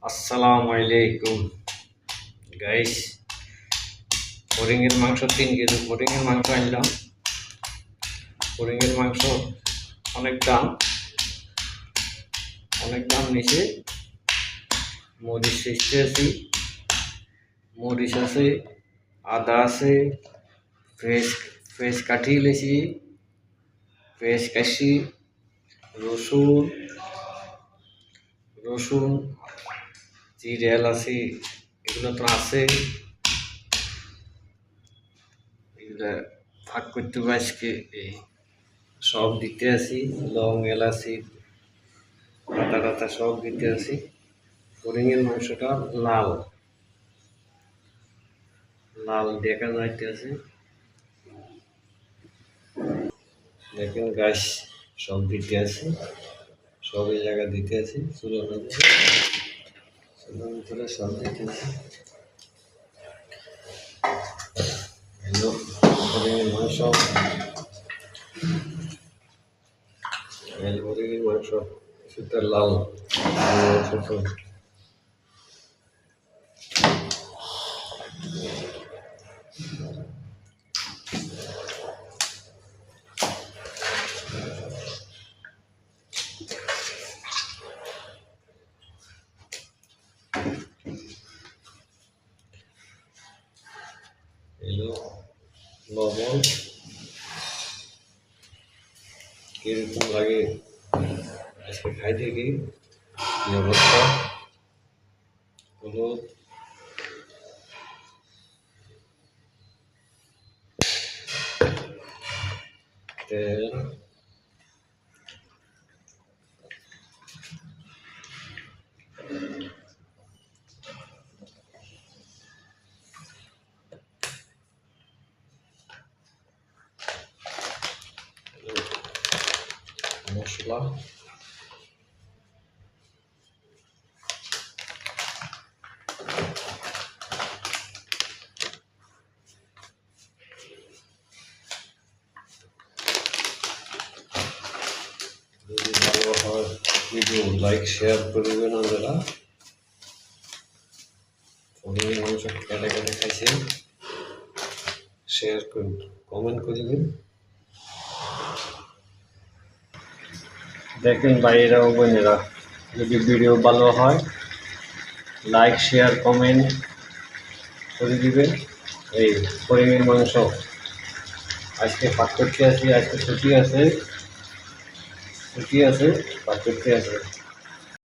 আসসালামু আলাইকুম গাইস। হরিণের মাংস 3 কেজি হরিণের মাংস আনলাম। হরিণের মাংস অনেক দাম নিচে। মরিচ শেষে আছি, মরিচ আছে, আদা আছে, ফ্রেশ ফ্রেশ কাঠি লেছি, ফ্রেশ কাশি, রসুন রসুন জিরে এলাচি এগুলো তো আছে। এগুলা ভাগ করতে হবে আজকে। এই সব দিতে আছি, লং এলাচি আদা টাদা সব দিতে আছি। হরিণের মাংসটা লাল লাল দেখা যাইতেছে, দেখেন গাছ সব দিতে আছে, সব এই জায়গা দিতে আছে, চুলোর ভিতরে সব দিতে আছে। হরিণের মাংস, হরিণের মাংস সেটা লাল ছোট। এলো লবণ কিরকম লাগে আজকে খাই দেখি কি অবস্থা। হলুদ, তেল, মশলা, যদি ভালো হয় ভিডিও লাইক শেয়ার করবেন। আপনারা হরিণের মাংস কেটে কেটে খাইছেন, শেয়ার করুন, কমেন্ট করবেন। দেখেন ভাইয়েরা ও বোনেরা, যদি ভিডিও ভালো হয় লাইক শেয়ার কমেন্ট করে দিবেন। এই হরিণের মাংস আজকে পাক করতে আছি, আজকে ছুটি আছে, পাক করতে আছে।